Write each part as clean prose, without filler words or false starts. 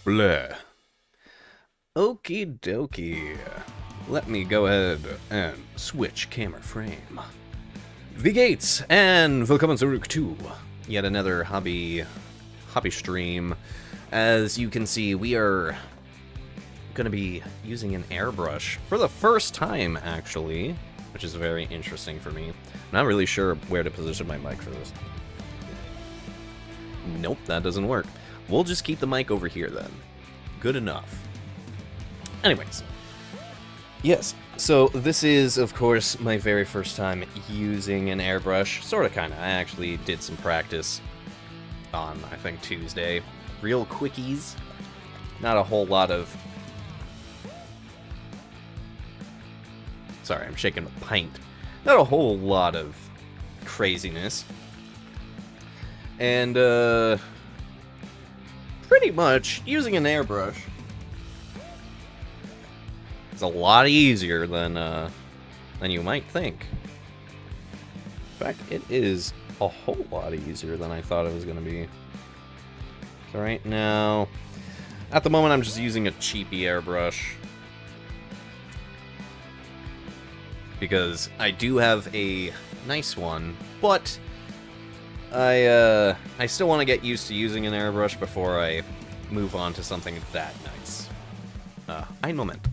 Bleh. Okie dokie. Let me go ahead and switch camera frame. Wie geht's? And willkommen zurück to yet another hobby stream. As you can see, we are going to be using an airbrush for the first time, actually, which is very interesting for me. I'm not really sure where to position my mic for this. Nope, that doesn't work. We'll just keep the mic over here then. Good enough. Anyways. Yes, so this is, of course, my very first time using an airbrush. Sorta, kinda. I actually did some practice on, I think, Tuesday. Real quickies. Not a whole lot of... Sorry, I'm shaking the pint. Not a whole lot of craziness. And, pretty much, using an airbrush is a lot easier than you might think. In fact, it is a whole lot easier than I thought it was going to be. So right now, at the moment, I'm just using a cheapy airbrush. Because I do have a nice one, but I still want to get used to using an airbrush before I move on to something that nice. Ein Moment.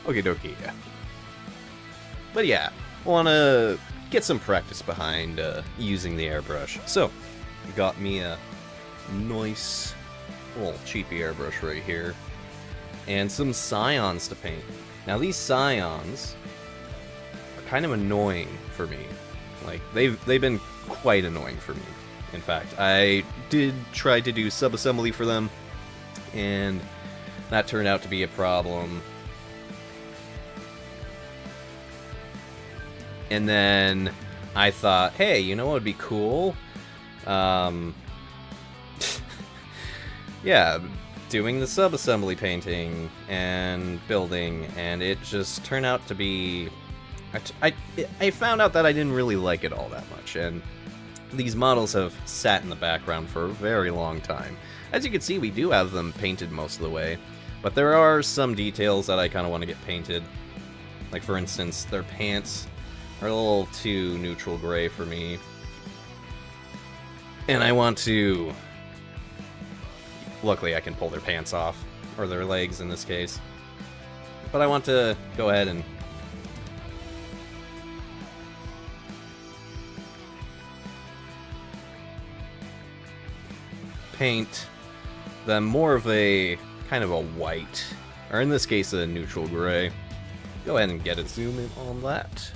Okie dokie. But yeah, want to get some practice behind using the airbrush. So, got me a nice little cheapy airbrush right here, and some scions to paint. Now these scions are kind of annoying for me. Like they've been quite annoying for me. In fact, I did try to do sub-assembly for them, and that turned out to be a problem. And then I thought, hey, you know what would be cool? Yeah, doing the sub-assembly painting and building, and it just turned out to be... I found out that I didn't really like it all that much, and these models have sat in the background for a very long time. As you can see, we do have them painted most of the way, but there are some details that I kind of want to get painted. Like, for instance, their pants are a little too neutral gray for me. And I want to... Luckily, I can pull their pants off. Or their legs, in this case. But I want to go ahead and... paint them more of a... kind of a white. Or in this case, a neutral gray. Go ahead and get a zoom in on that.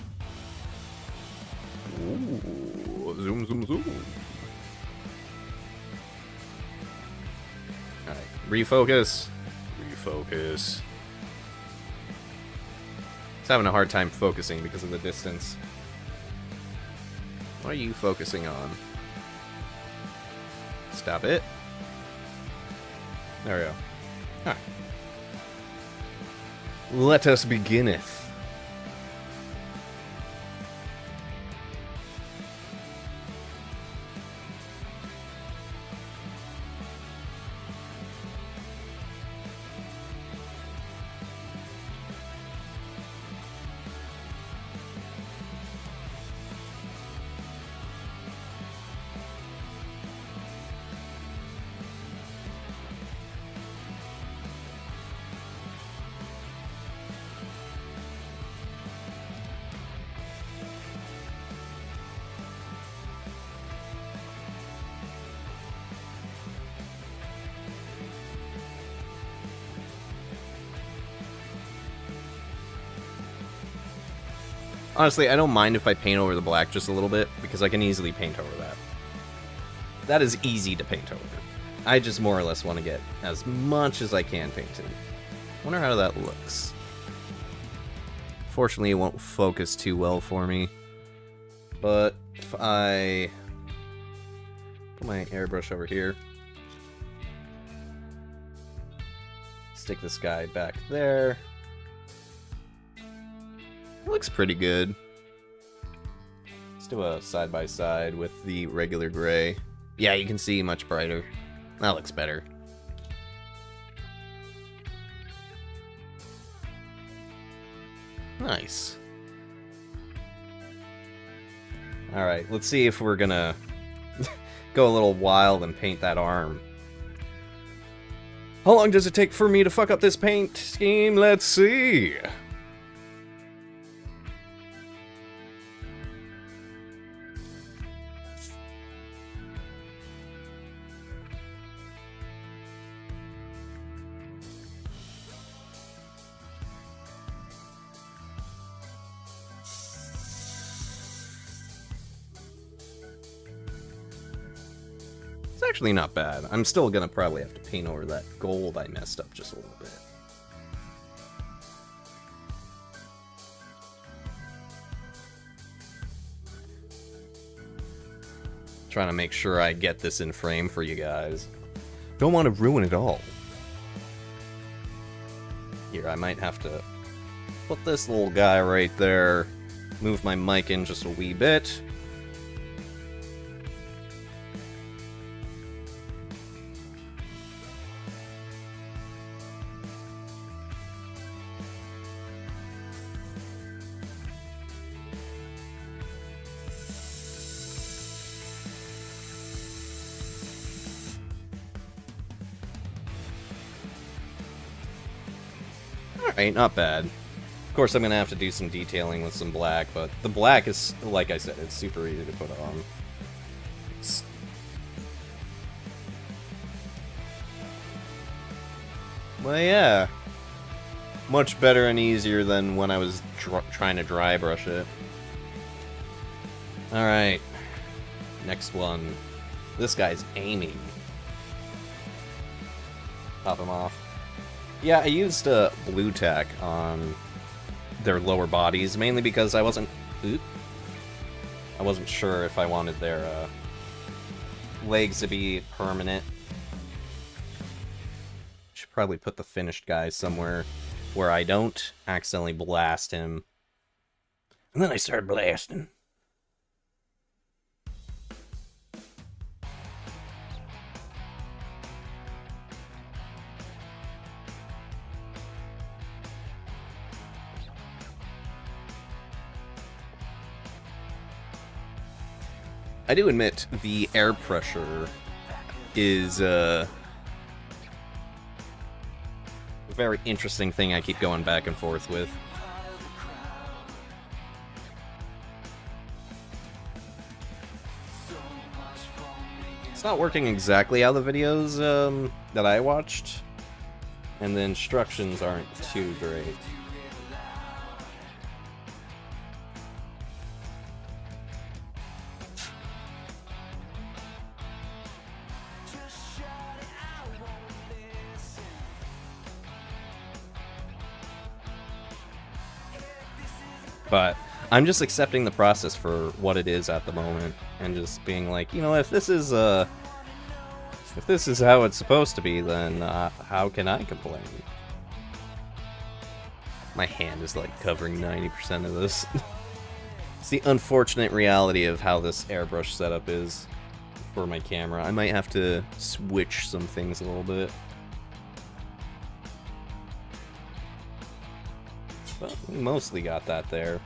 Ooh, zoom, zoom, zoom. Alright, refocus. Refocus. It's having a hard time focusing because of the distance. What are you focusing on? Stop it. There we go. Alright. Let us beginneth. Honestly, I don't mind if I paint over the black just a little bit, because I can easily paint over that. That is easy to paint over. I just more or less want to get as much as I can painted. Wonder how that looks. Fortunately, it won't focus too well for me. But if I put my airbrush over here, stick this guy back there. It looks pretty good. Let's do a side-by-side with the regular gray. Yeah, you can see much brighter. That looks better. Nice. Alright, let's see if we're gonna go a little wild and paint that arm. How long does it take for me to fuck up this paint scheme? Let's see. Actually not bad. I'm still gonna probably have to paint over that gold I messed up just a little bit. Trying to make sure I get this in frame for you guys. Don't want to ruin it all. Here, I might have to put this little guy right there, move my mic in just a wee bit. Alright, not bad. Of course, I'm gonna have to do some detailing with some black, but the black is, like I said, it's super easy to put on. Well, yeah. Much better and easier than when I was trying to dry brush it. Alright. Next one. This guy's aiming. Pop him off. Yeah, I used blue tack on their lower bodies, mainly because I wasn't sure if I wanted their legs to be permanent. Should probably put the finished guy somewhere where I don't accidentally blast him. And then I started blasting. I do admit the air pressure is a very interesting thing I keep going back and forth with. It's not working exactly how the videos that I watched, and the instructions aren't too great. But I'm just accepting the process for what it is at the moment, and just being like, you know, if this is how it's supposed to be, then how can I complain? My hand is like covering 90% of this. It's the unfortunate reality of how this airbrush setup is for my camera. I might have to switch some things a little bit. But we mostly got that there.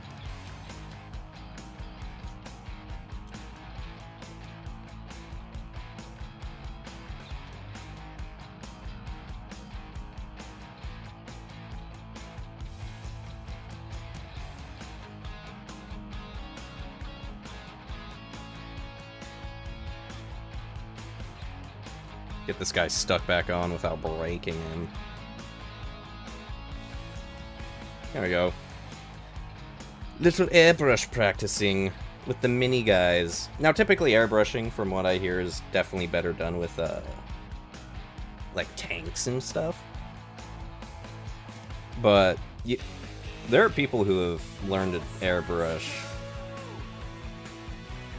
Get this guy stuck back on without breaking him. There we go. Little airbrush practicing with the mini guys. Now, typically airbrushing, from what I hear, is definitely better done with, like, tanks and stuff. But there are people who have learned to airbrush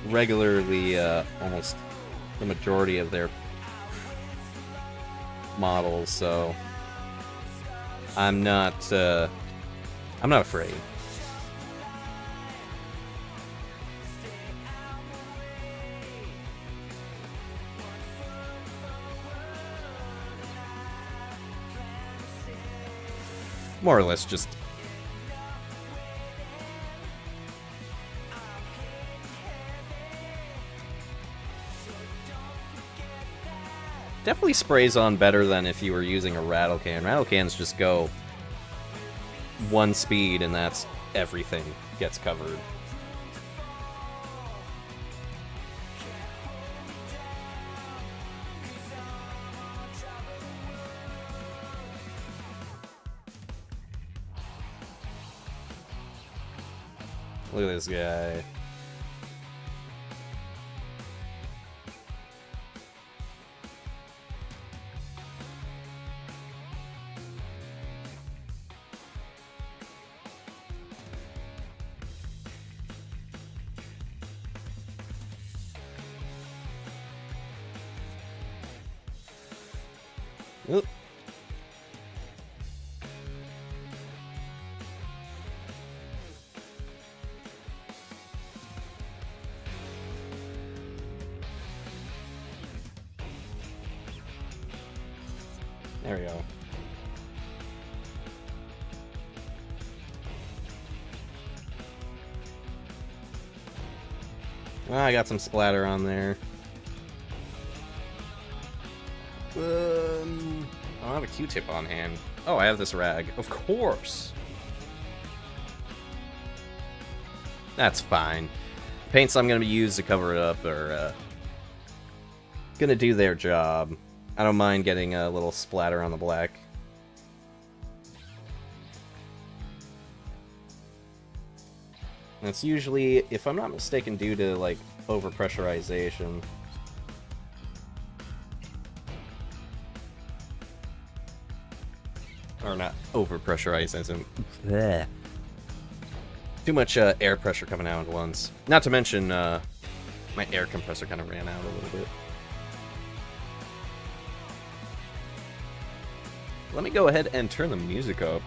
regularly almost the majority of their models, so I'm not afraid. More or less just definitely sprays on better than if you were using a rattle can. Rattle cans just go one speed and that's everything gets covered. Look at this guy. Oop. There we go. Well, I got some splatter on there. I don't have a Q-tip on hand. Oh, I have this rag. Of course. That's fine. Paints I'm going to use to cover it up are going to do their job. I don't mind getting a little splatter on the black. That's usually, if I'm not mistaken, due to, like, overpressurization. Or not overpressurization. Blech. Too much air pressure coming out at once. Not to mention, my air compressor kind of ran out a little bit. Let me go ahead and turn the music up.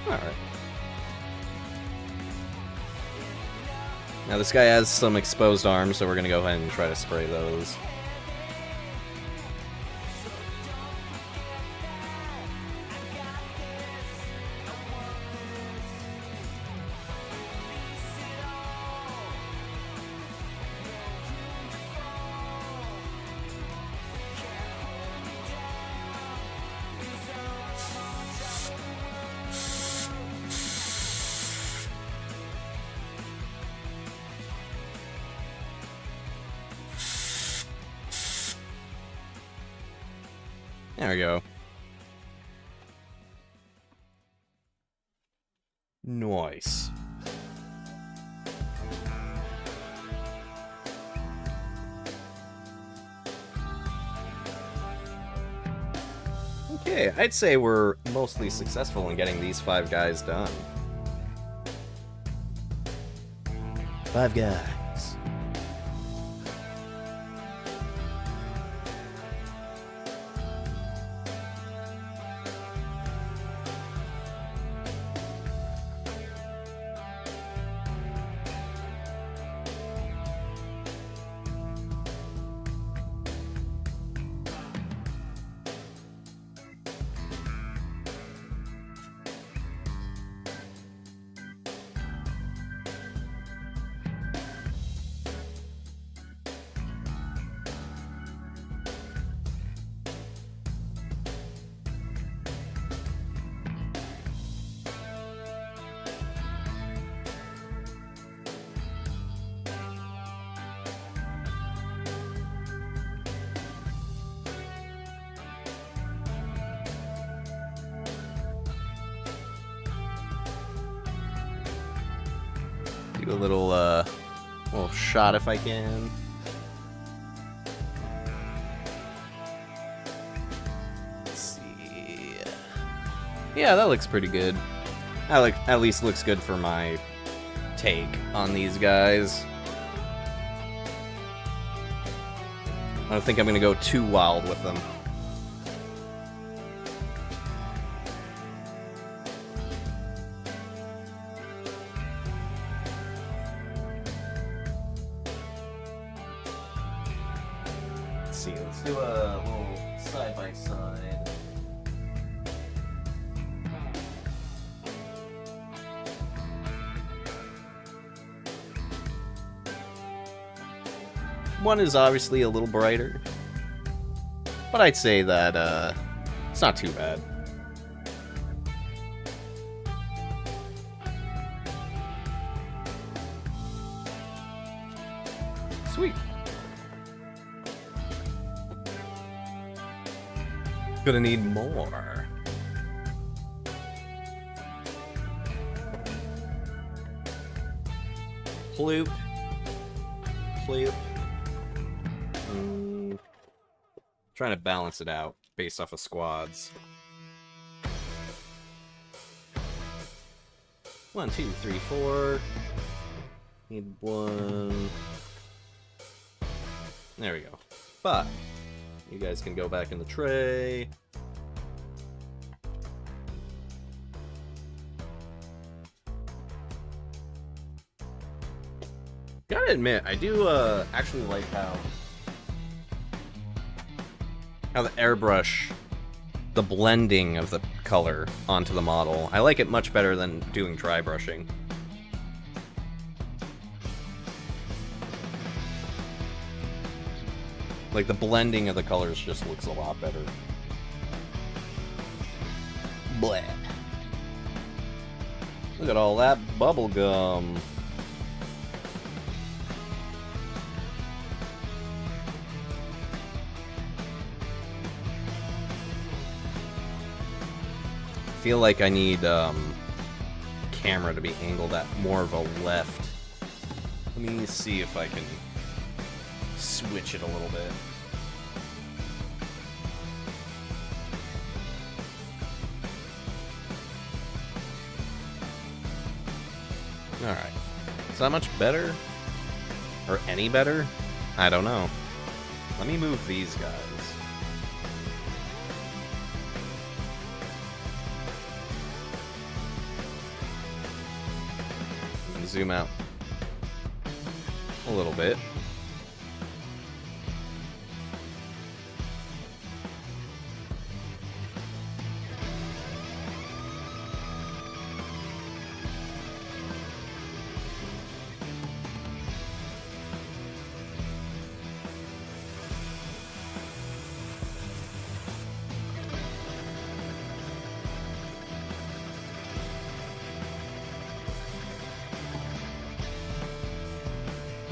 Alright. Now this guy has some exposed arms, so we're gonna go ahead and try to spray those. There we go. Nice. Okay, I'd say we're mostly successful in getting these 5 guys done. 5 guys. a little shot if I can. Let's see. Yeah, that looks pretty good. At least looks good for my take on these guys. I don't think I'm gonna go too wild with them. Let's see, let's do a little side by side. One is obviously a little brighter, but I'd say that it's not too bad. Sweet. Gonna need more. Ploop. Ploop. Trying to balance it out based off of squads. 1, 2, 3, 4. Need 1. There we go. 5. You guys can go back in the tray. Gotta admit, I do actually like how the airbrush, the blending of the color onto the model. I like it much better than doing dry brushing. Like, the blending of the colors just looks a lot better. Bleh. Look at all that bubble gum. I feel like I need camera to be angled at more of a left. Let me see if I can switch it a little bit. Alright. Is that much better? Or any better? I don't know. Let me move these guys. Zoom out a little bit.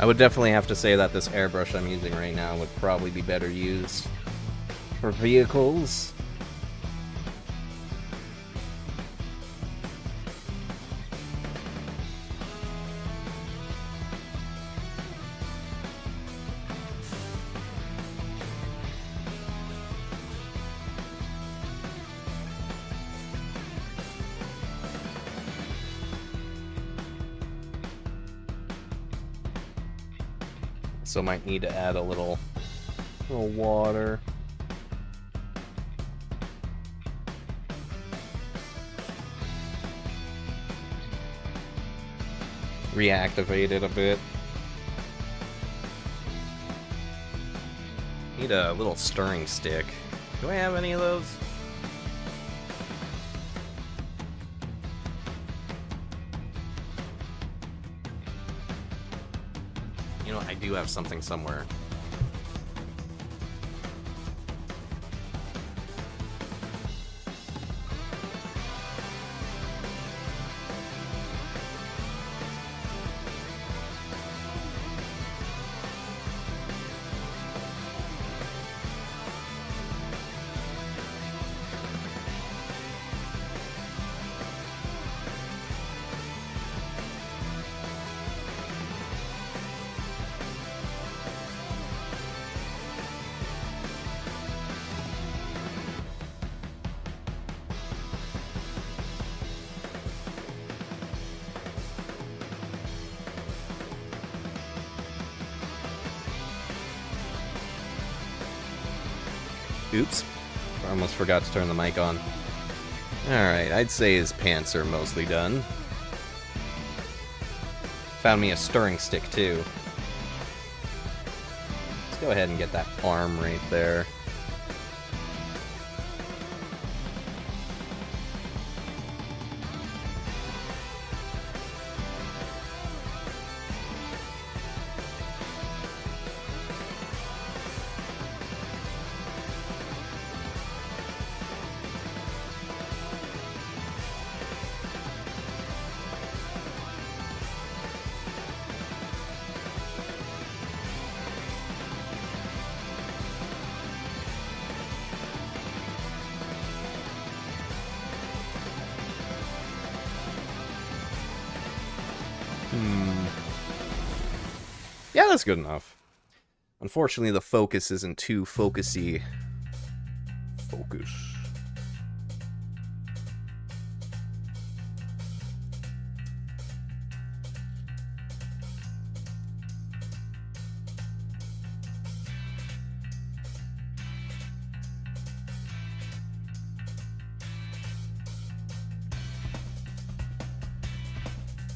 I would definitely have to say that this airbrush I'm using right now would probably be better used for vehicles. So might need to add a little water. Reactivate it a bit. Need a little stirring stick. Do I have any of those? You know, I do have something somewhere. Oops. I almost forgot to turn the mic on. Alright, I'd say his pants are mostly done. Found me a stirring stick, too. Let's go ahead and get that arm right there. Yeah, that's good enough. Unfortunately, the focus isn't too focusy. Focus.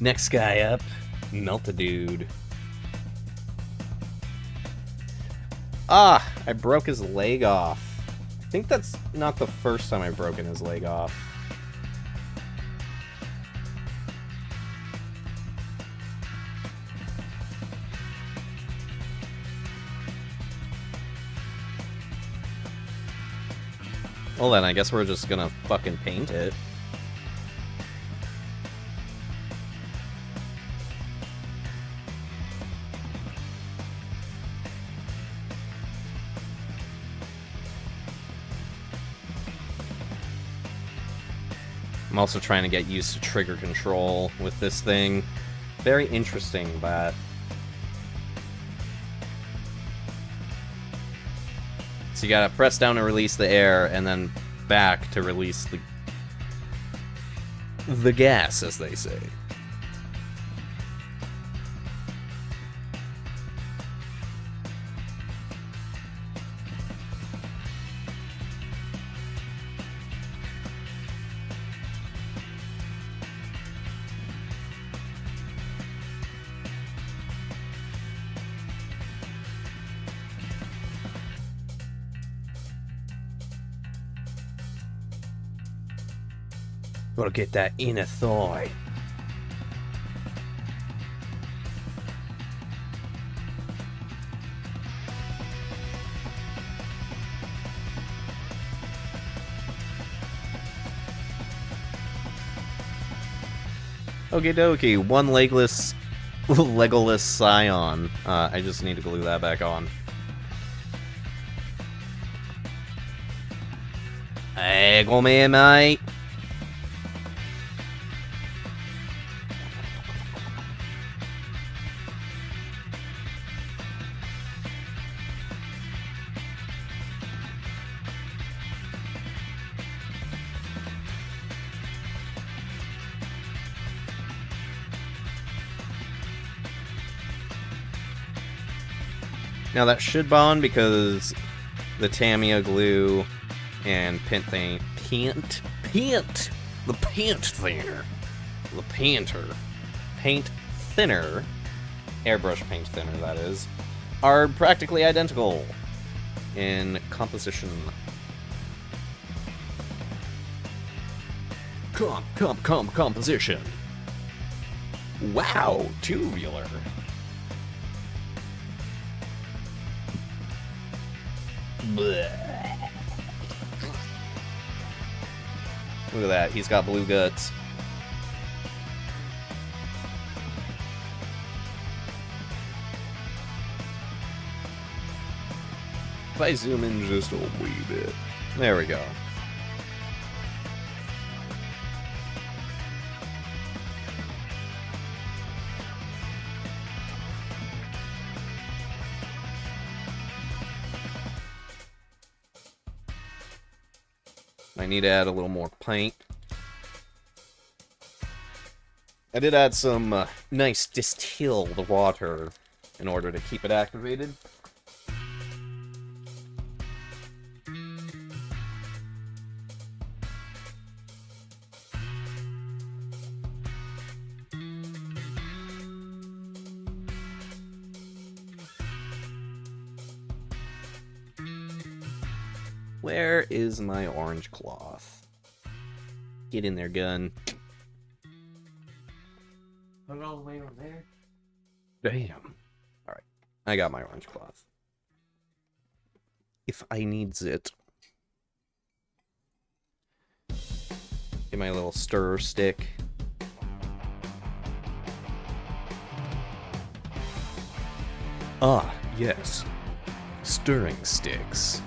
Next guy up, Melt a Dude. Ah, I broke his leg off. I think that's not the first time I've broken his leg off. Well then, I guess we're just gonna fucking paint it. I'm also trying to get used to trigger control with this thing. Very interesting, but... So you gotta press down to release the air, and then back to release the gas, as they say. Gotta get that inner thigh. Okie dokie, one legless Legolas Scion. I just need to glue that back on. Hey, come here, mate. Now that should bond because the Tamiya glue and the paint thinner, airbrush paint thinner that is, are practically identical in composition. Composition. Wow, tubular. Blech. Look at that, he's got blue guts. If I zoom in just a wee bit. There we go. I need to add a little more paint. I did add some nice distilled water in order to keep it activated. Where is my orange cloth? Get in there, gun. Put it all the way over there. Damn. Alright. I got my orange cloth. If I needs it. Get my little stir stick. Ah, yes. Stirring sticks.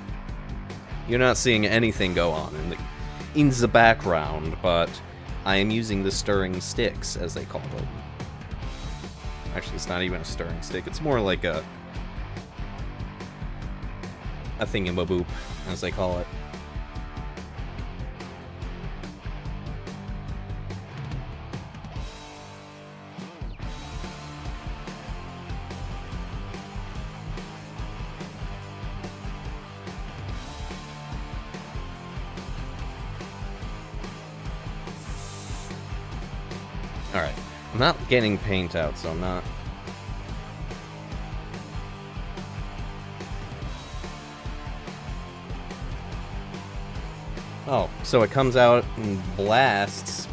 You're not seeing anything go on in the background, but I am using the stirring sticks, as they call them. Actually, it's not even a stirring stick. It's more like a thingamaboop, as they call it. Alright. I'm not getting paint out, so I'm not... Oh, so it comes out and blasts.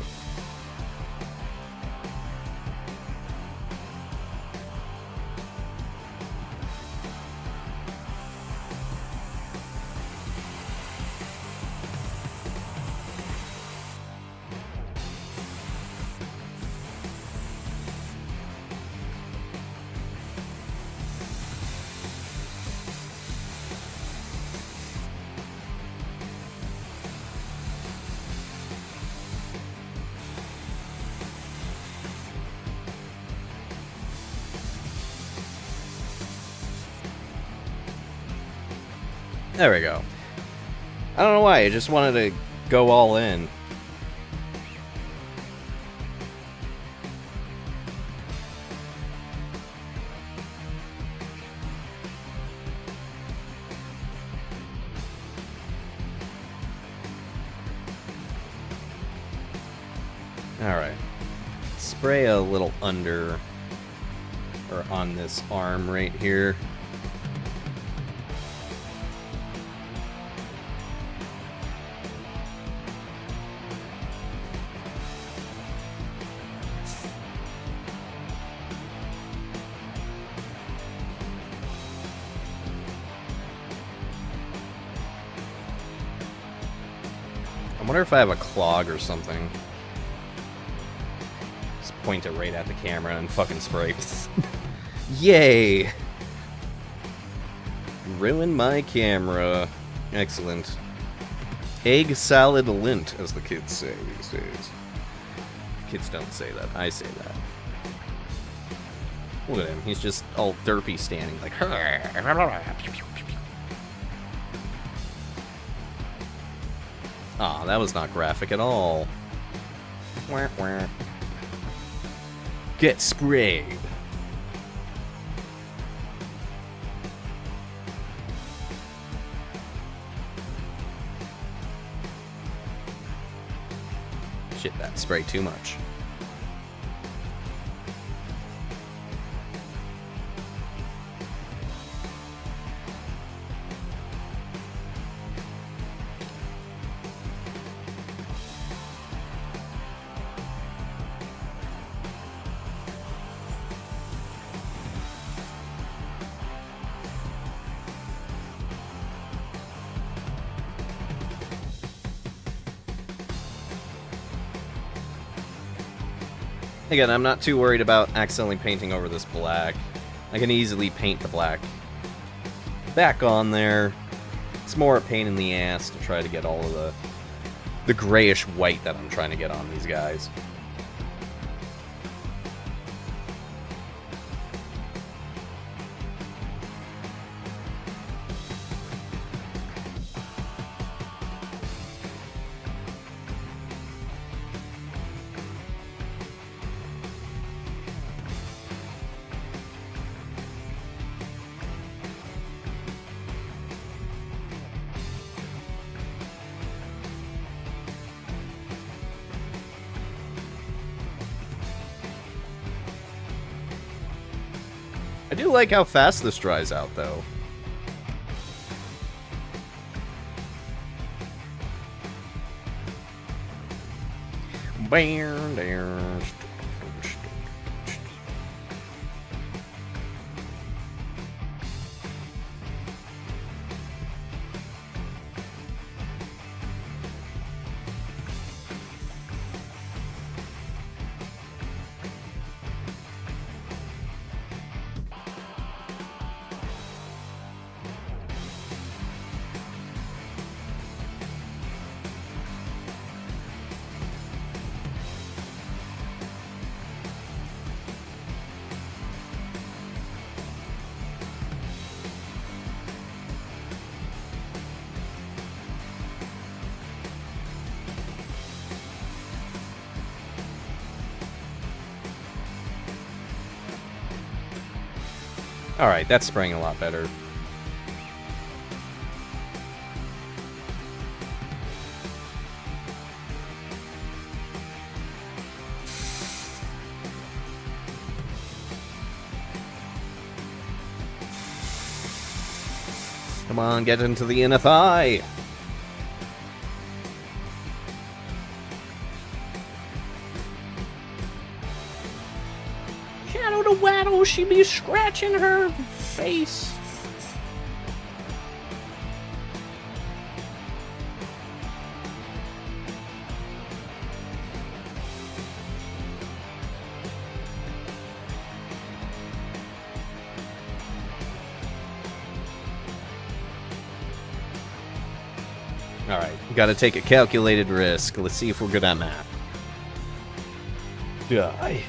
There we go. I don't know why, I just wanted to go all in. Alright. Spray a little under, or on this arm right here. I wonder if I have a clog or something. Just point it right at the camera and fucking spray. Yay! Ruin my camera. Excellent. Egg salad lint, as the kids say these days. Kids don't say that. I say that. Look at him. He's just all derpy standing like... Aw, that was not graphic at all. Get sprayed. Shit, that sprayed too much. Again, I'm not too worried about accidentally painting over this black. I can easily paint the black back on there. It's more a pain in the ass to try to get all of the grayish white that I'm trying to get on these guys. I do like how fast this dries out, though. Alright, that's spraying a lot better. Come on, get into the inner thigh! Shadow the Waddle, she be scratching her face. Alright, gotta take a calculated risk. Let's see if we're good at math. Die.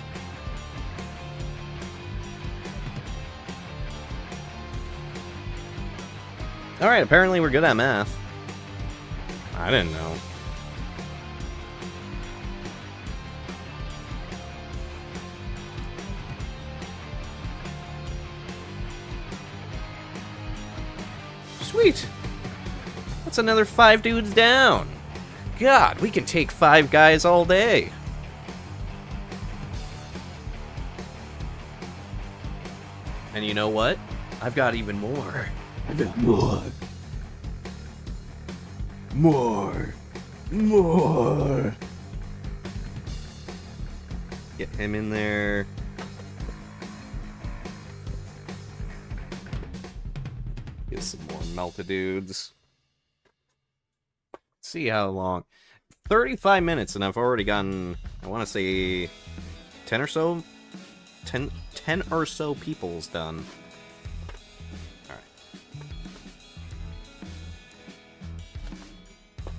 Alright, apparently we're good at math. I didn't know. Sweet! That's another 5 dudes down. God, we can take 5 guys all day. And you know what? I've got even more. I got more. More. More. Get him in there. Get some more multitudes. See how long. 35 minutes, and I've already gotten, I want to say, 10 or so? 10 or so people's done.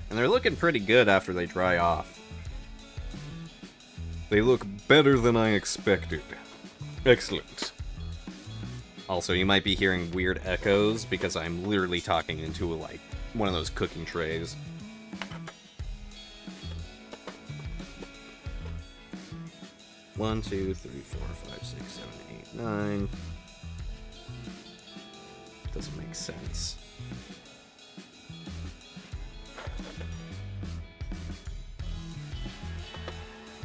And they're looking pretty good after they dry off. They look better than I expected. Excellent. Also, you might be hearing weird echoes because I'm literally talking into, like, one of those cooking trays. One, two, three, 4, 5, 6, 7, 8, 9. Doesn't make sense.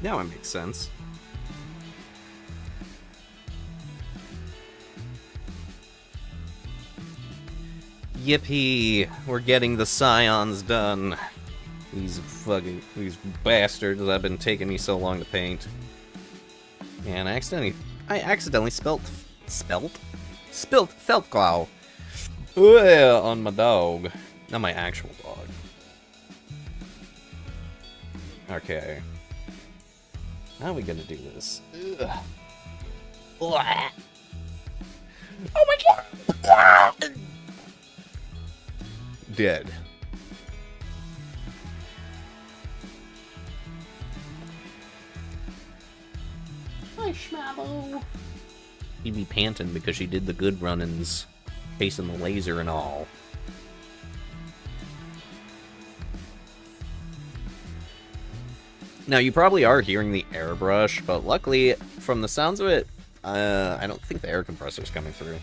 Now it makes sense. Yippee! We're getting the scions done. These bastards that have been taking me so long to paint. And I accidentally spilt felt glow on my dog. Not my actual dog. Okay. How are we gonna do this? Ugh. Oh my god! Dead. Hi, Schmabbo. She'd be panting because she did the good run-ins, chasing the laser and all. Now, you probably are hearing the airbrush, but luckily, from the sounds of it, I don't think the air compressor's coming through.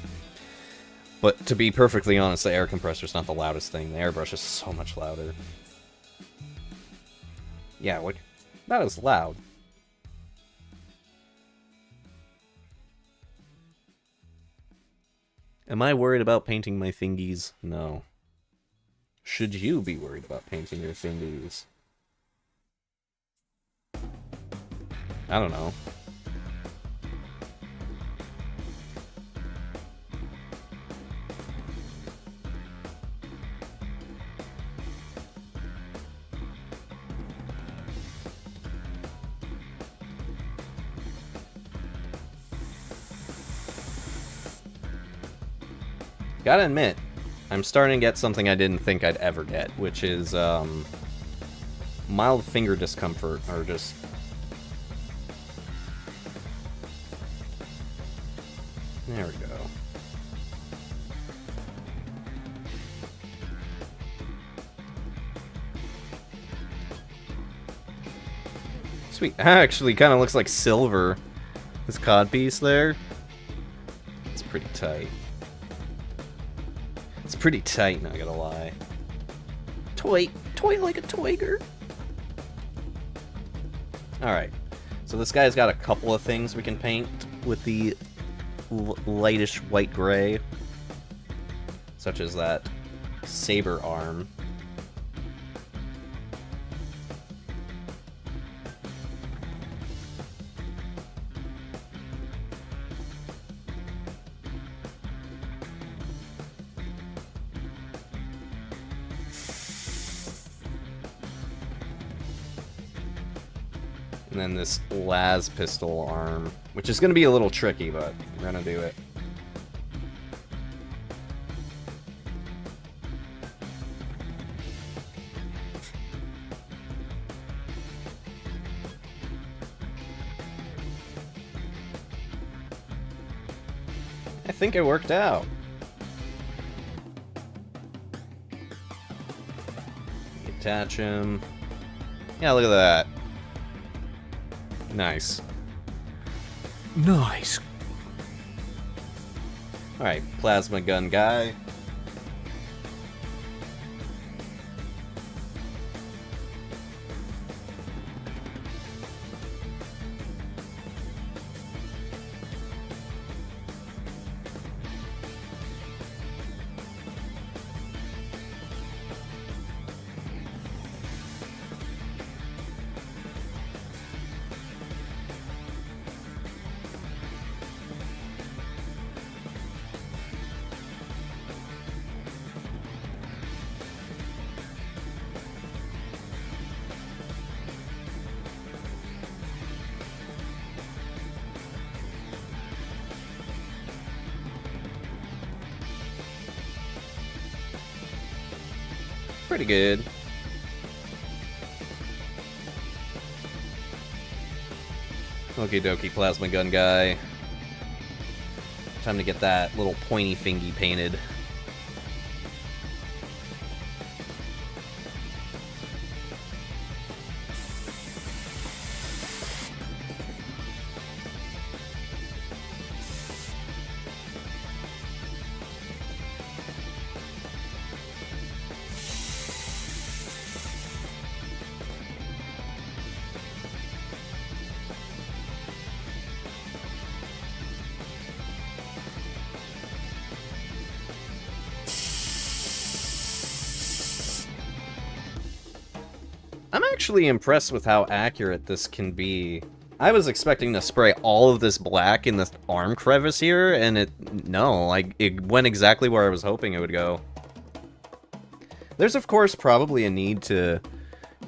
But to be perfectly honest, the air compressor's not the loudest thing. The airbrush is so much louder. Yeah, what? That is loud. Am I worried about painting my fingies? No. Should you be worried about painting your fingies? I don't know. Gotta admit, I'm starting to get something I didn't think I'd ever get, which is mild finger discomfort, or just... There we go. Sweet. Actually, kind of looks like silver. This codpiece there. It's pretty tight. It's pretty tight, not gonna lie. Toy like a toiger. Alright, so this guy's got a couple of things we can paint with the lightish white-gray, such as that saber arm. And then this las pistol arm, which is going to be a little tricky, but we're going to do it. I think it worked out. Attach him. Yeah, look at that. Nice. Nice. Alright, plasma gun guy. Pretty good. Okie dokie, plasma gun guy. Time to get that little pointy fingy painted. I'm actually impressed with how accurate this can be. I was expecting to spray all of this black in this arm crevice here, and it went exactly where I was hoping it would go. There's of course probably a need to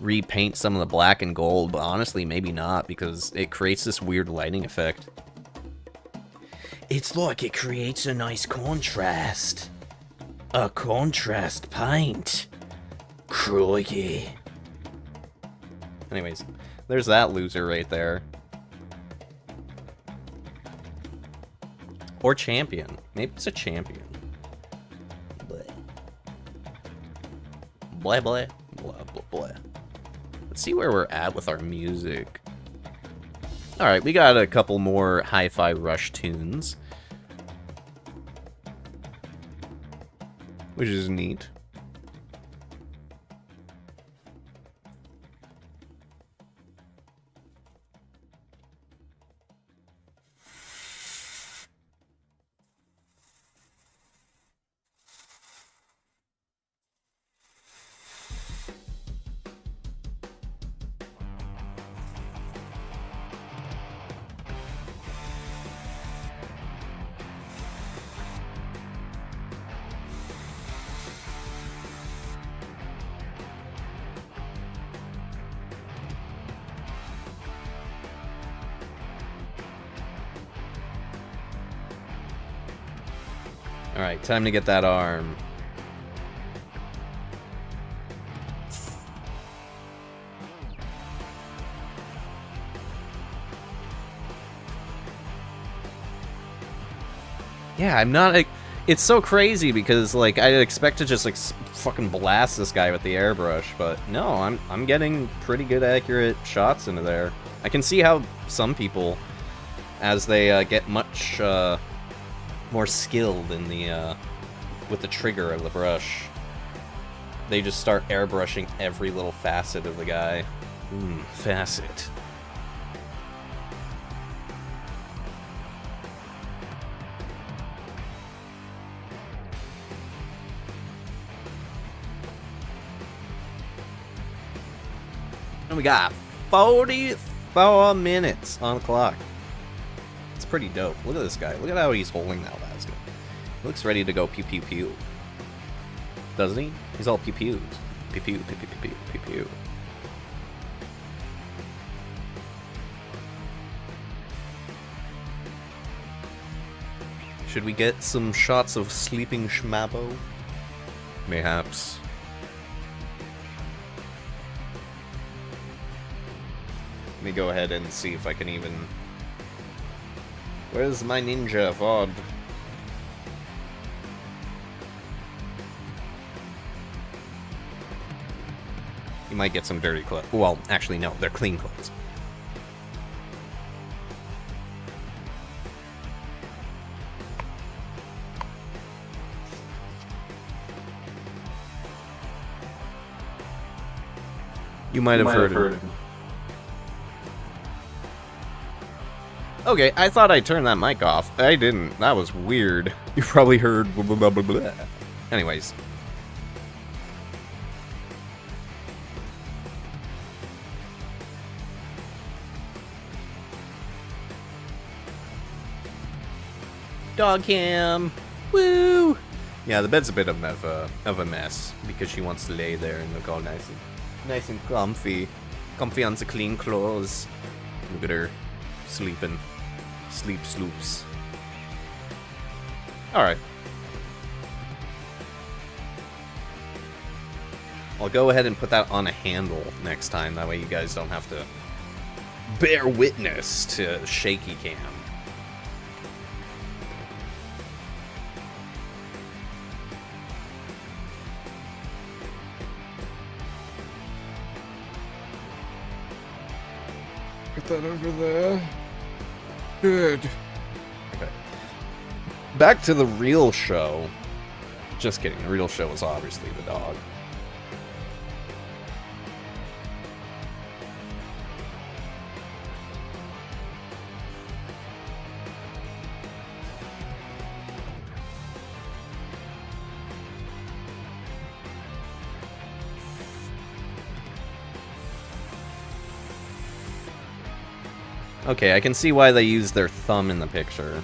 repaint some of the black and gold, but honestly maybe not, because it creates this weird lighting effect. It's like it creates a nice contrast. A contrast paint. Crikey. Anyways, there's that loser right there. Or champion. Maybe it's a champion. Bleh. Blah, blah. Blah, blah, blah. Let's see where we're at with our music. Alright, we got a couple more Hi-Fi Rush tunes. Which is neat. Alright, time to get that arm. Yeah, I'm not... It's so crazy because, like, I'd expect to just, like, fucking blast this guy with the airbrush, but no, I'm getting pretty good accurate shots into there. I can see how some people, as they get much more skilled in the with the trigger of the brush, they just start airbrushing every little facet of the guy. Facet. And we got 44 minutes on the clock. It's pretty dope. Look at this guy. Look at how he's holding that basket. He looks ready to go pew pew pew. Doesn't he? He's all pew pews. Pew pew pew pew pew pew pew. Should we get some shots of sleeping Schmabo? Mayhaps. Let me go ahead and see if I can even... Where's my ninja VOD? You might get some dirty clothes. Well, actually, no, they're clean clothes. You might have heard it. Okay, I thought I turned that mic off. I didn't. That was weird. You probably heard blah, blah, blah, blah. Anyways. Dog cam. Woo! Yeah, the bed's a bit of a mess because she wants to lay there and look all nice and comfy. Comfy on the clean clothes. Look at her sleeping. Sleep sloops. Alright. I'll go ahead and put that on a handle next time. That way you guys don't have to bear witness to shaky cam. Put that over there. Good. Okay. Back to the real show. Just kidding. The real show was obviously the dog. Okay, I can see why they use their thumb in the picture.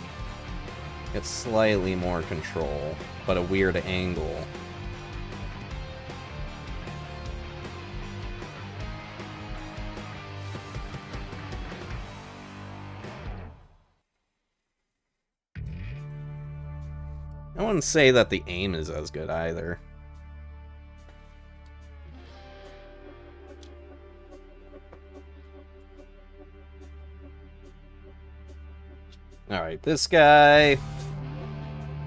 It's slightly more control, but a weird angle. I wouldn't say that the aim is as good either. Alright, this guy...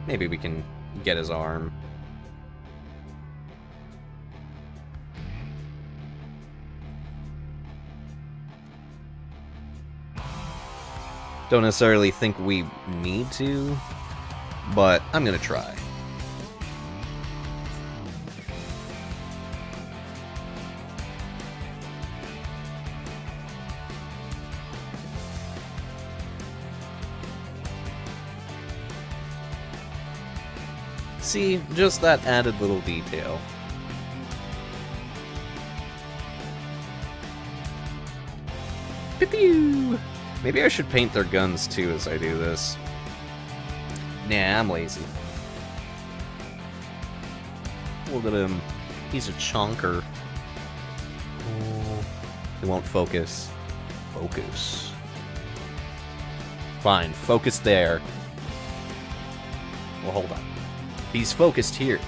Maybe we can get his arm. Don't necessarily think we need to, but I'm gonna try. See, just that added little detail. Pew-pew! Maybe I should paint their guns too as I do this. Nah, I'm lazy. Look at him. He's a chonker. Oh, he won't focus. Focus. Fine, focus there. Well, hold on. He's focused here.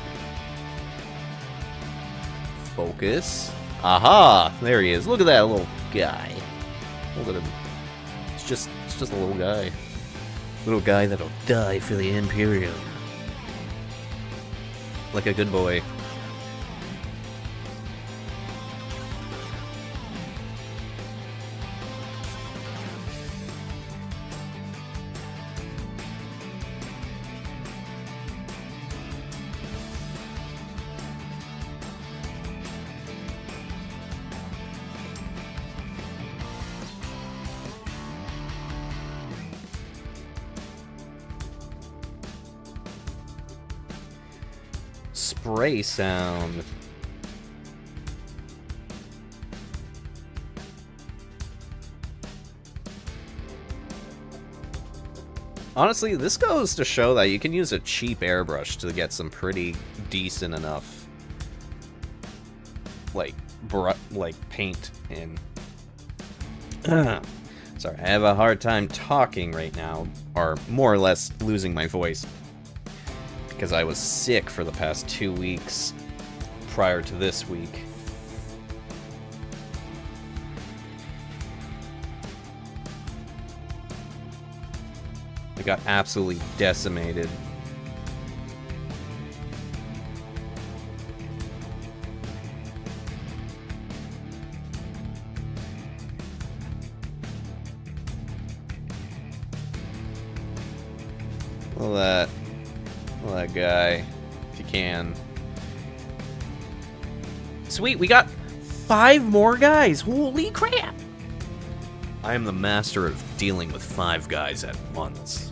Focus. Aha! There he is. Look at that little guy. Look at him. It's just a little guy. Little guy that'll die for the Imperium. Like a good boy. Spray sound. Honestly, this goes to show that you can use a cheap airbrush to get some pretty decent enough, like paint in. Sorry, I have a hard time talking right now, or more or less losing my voice. Because I was sick for the past 2 weeks prior to this week. I got absolutely decimated. Well, that guy, if you can. Sweet, we got 5 more guys. Holy crap! I am the master of dealing with 5 guys at once.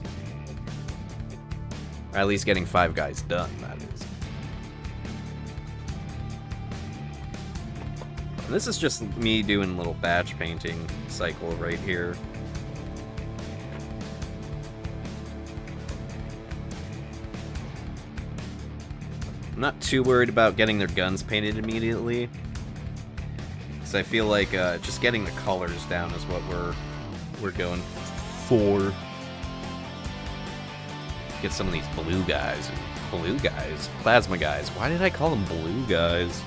Or at least getting 5 guys done, that is. And this is just me doing a little batch painting cycle right here. I'm not too worried about getting their guns painted immediately, because I feel like just getting the colors down is what we're going for. Get some of these blue guys. Plasma guys. Why did I call them blue guys?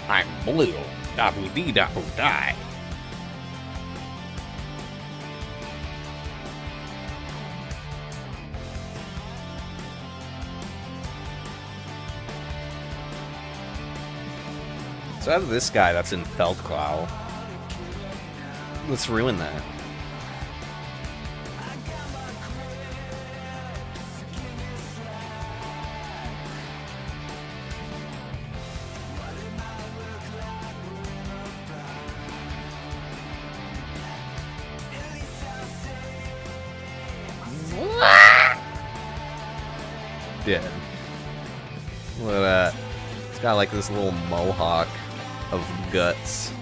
I'm blue. Dapu dee dapu die. So I have this guy that's in Feldclau. Let's ruin that. Dead. Look at that. It's got like this little mohawk of guts.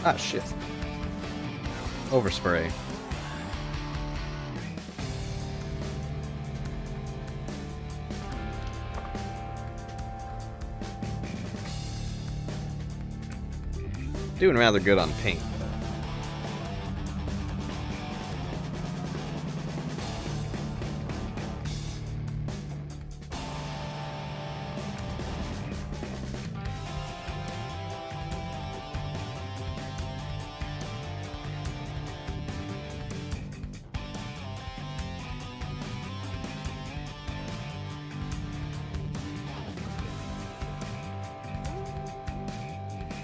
Ah, shit. Overspray. Doing rather good on paint.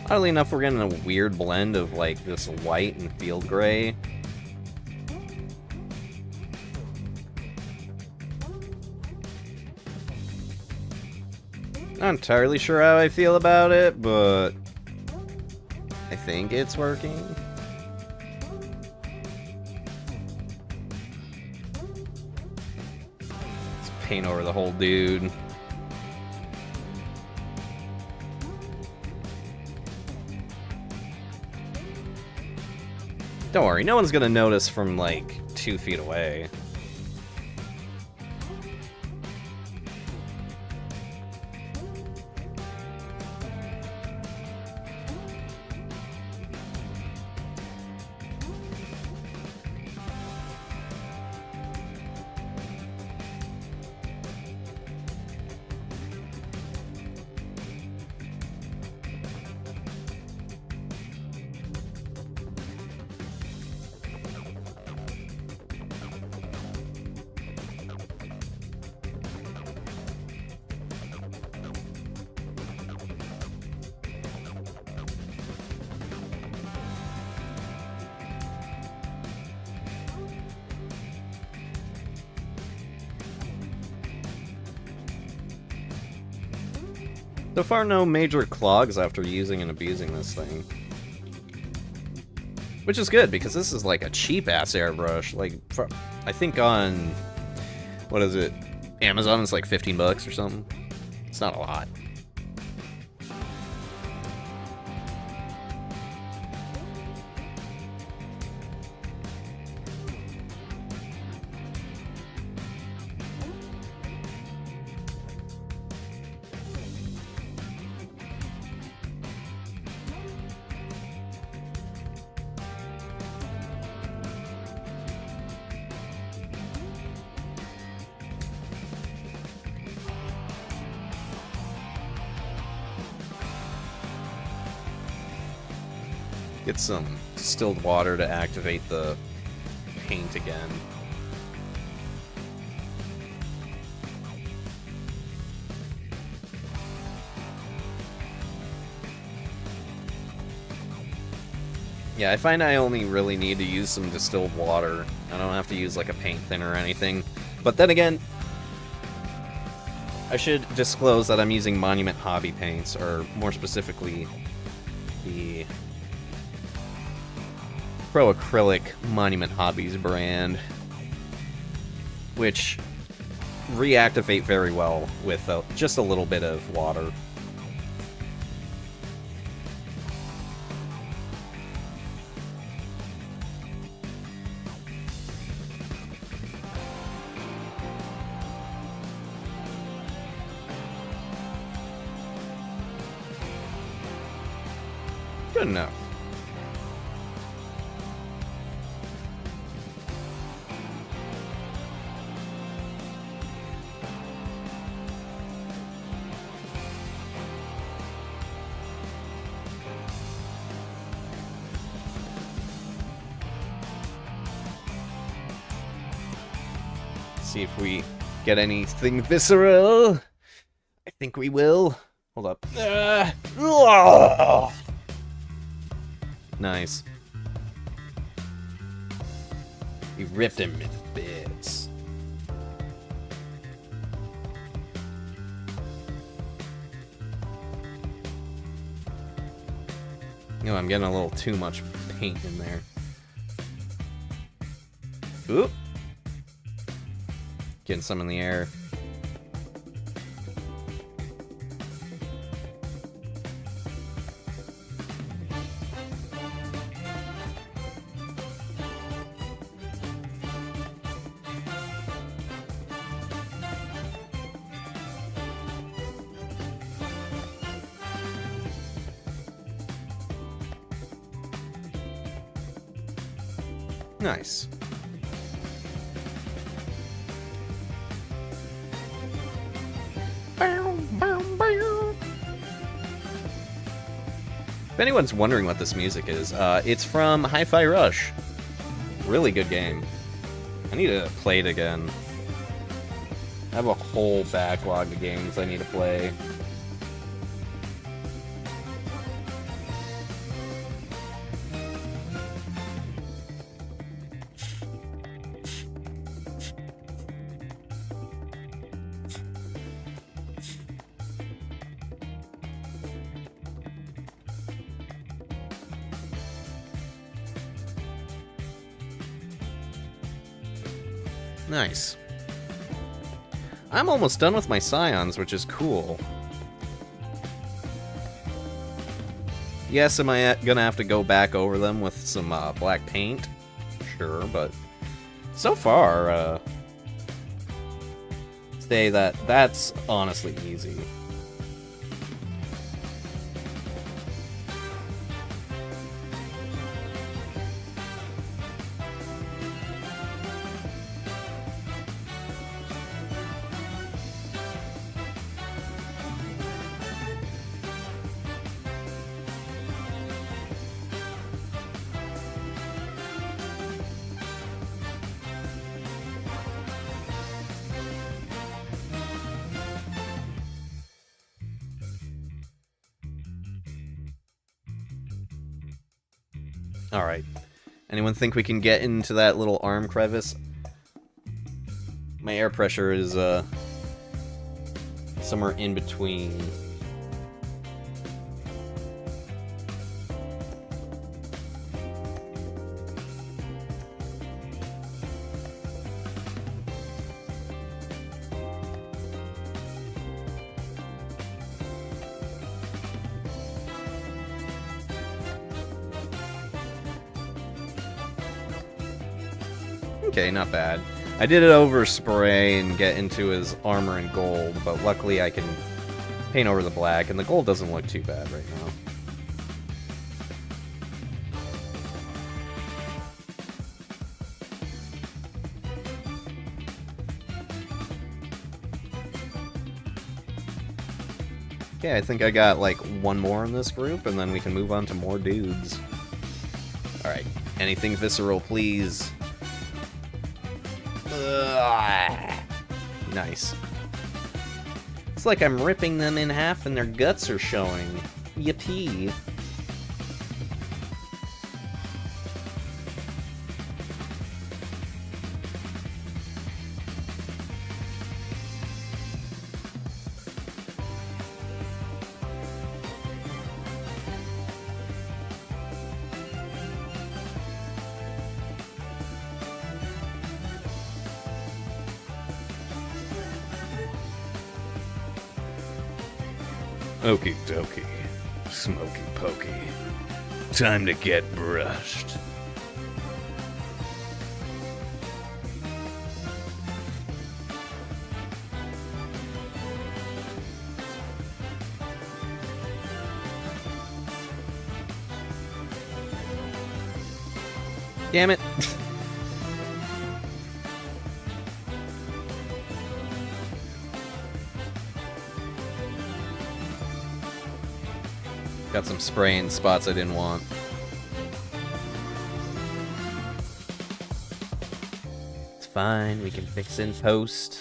Oddly enough, we're getting a weird blend of like this white and field gray. Not entirely sure how I feel about it, but I think it's working. Let's paint over the whole dude. Don't worry, no one's gonna notice from, like, 2 feet away. So far, no major clogs after using and abusing this thing. Which is good, because this is like a cheap-ass airbrush. Like, I think on, what is it, Amazon it's like 15 bucks or something. It's not a lot. Get some distilled water to activate the paint again. Yeah, I find I only really need to use some distilled water. I don't have to use like a paint thinner or anything. But then again, I should disclose that I'm using Monument Hobby paints, or more specifically, the Pro Acrylic Monument Hobbies brand, which reactivate very well with just a little bit of water. Good enough. See if we get anything visceral. I think we will. Hold up. Nice. You ripped him into bits. No, I'm getting a little too much paint in there. Oop. Getting some in the air. Nice. If anyone's wondering what this music is, it's from Hi-Fi Rush. Really good game. I need to play it again. I have a whole backlog of games I need to play. Nice. I'm almost done with my scions, which is cool. Yes, am I gonna have to go back over them with some black paint? Sure, but so far, say that's honestly easy. Alright. Anyone think we can get into that little arm crevice? My air pressure is, somewhere in between. Okay, not bad. I did it over spray and get into his armor in gold, but luckily I can paint over the black, and the gold doesn't look too bad right now. Okay, I think I got like one more in this group, and then we can move on to more dudes. Alright, anything visceral, please. Nice. It's like I'm ripping them in half and their guts are showing. Yippee. Okie dokie, smoky pokey. Time to get brushed. Damn it. Got some spray in spots I didn't want. It's fine, we can fix in post.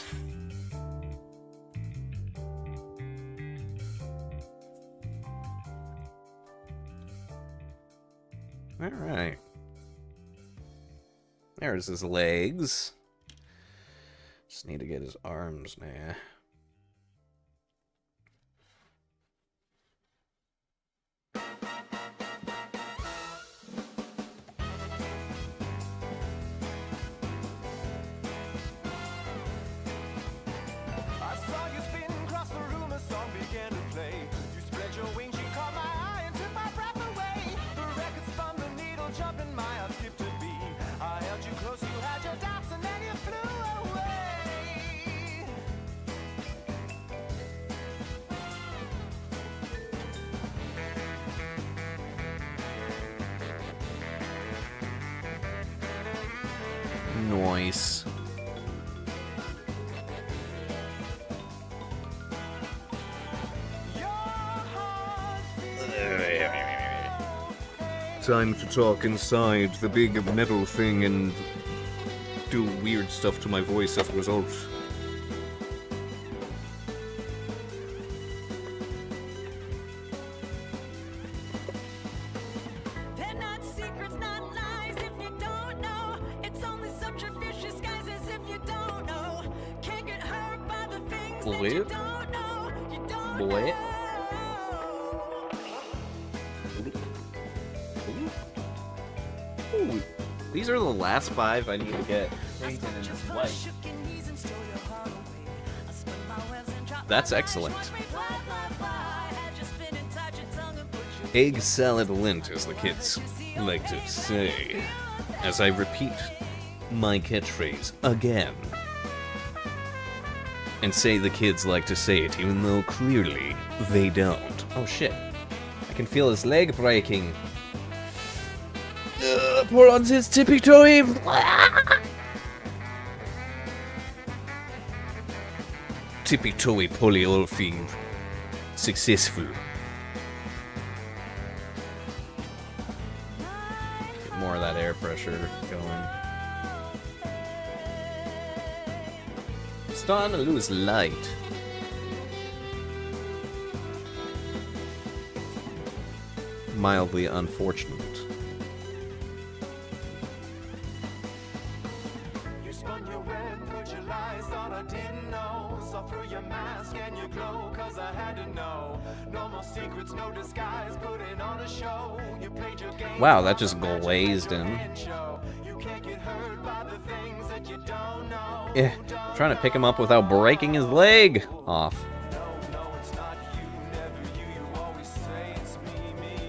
Alright. There's his legs. Just need to get his arms now. Nice. Time to talk inside the big metal thing and do weird stuff to my voice as a result. Boy. Boy. Ooh. These are the last 5 I need to get. That's excellent. Egg salad lint, as the kids like to say. As I repeat my catchphrase again. And say the kids like to say it, even though clearly they don't. Oh shit. I can feel his leg breaking. Poor on his tippy-toey. Tippy-toey polyolefin. Successful. Get more of that air pressure going. Starting to lose light. Mildly unfortunate. You spun your web, put your lies, thought I didn't know. Saw through your mask and your glow, cause I had to know. No more secrets, no disguise, putting on a show. You played your game. Wow, that just glazed him. You can't get hurt by the things that you don't know. Yeah, trying to pick him up without breaking his leg off. No, it's not you, never you. You always say it's me.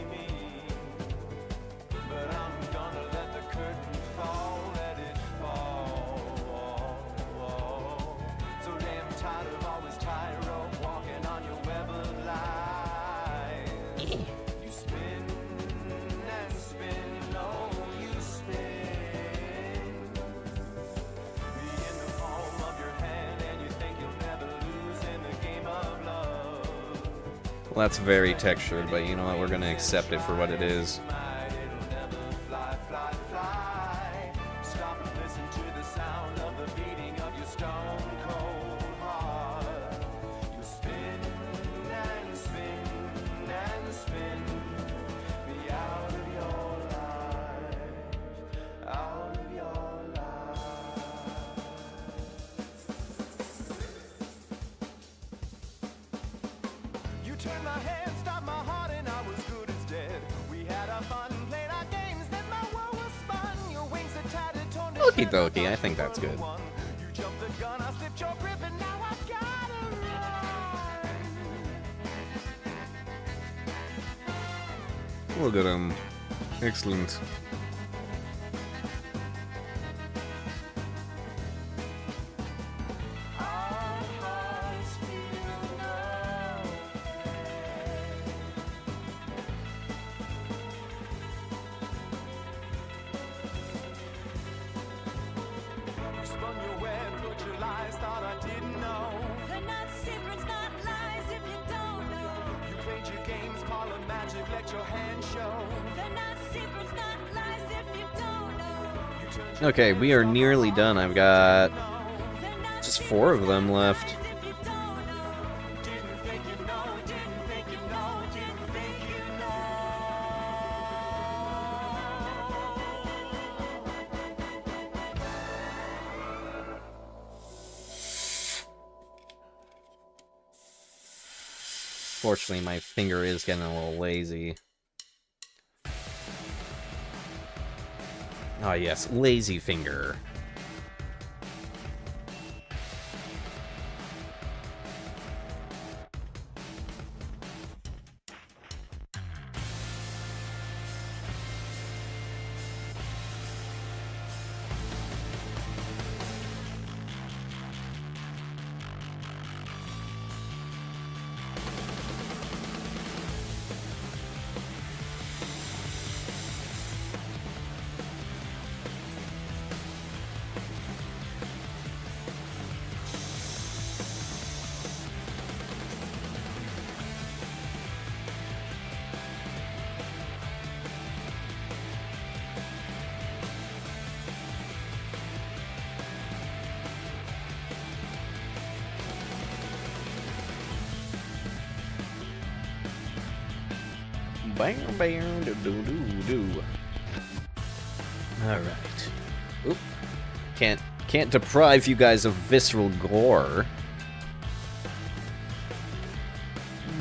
But I'm gonna let the curtain fall, let it fall. So damn tired of always tightrope walking on your web of lies. You spin and spin, oh, you spin. Me in the palm of your hand, and you think you'll never lose in the game of love. Well, that's very textured, but you know what? We're gonna accept it for what it is. It'll never fly. Stop and listen to the sound of the beating of your stone cold heart. You spin and spin and spin me out of your life, out of your life. You turned my head, stopped my heart, and I was good as dead. We had our fun, played our games, then my world was spun. Your wings are tattered, torn to Okie shreds, dokie, but I think that's you good. won. You jumped the gun, I slipped your grip, and now I've gotta run. Look at him. Excellent. Our hearts feel no You spun your web, put your lies, thought I didn't know. They're not secrets, not lies if you don't know. You played your games, parlor magic, let your hand show. They're not secrets, not lies if you don't know. You turned your Okay, we are nearly done. I've got They're not just 4 of them left. lies if you don't know. didn't think you know, didn't think you know, didn't think you know. Fortunately, my finger is getting a little lazy. Ah, yes, lazy finger. Bam, bam, do, do, do, do. All right. Oop. Can't deprive you guys of visceral gore.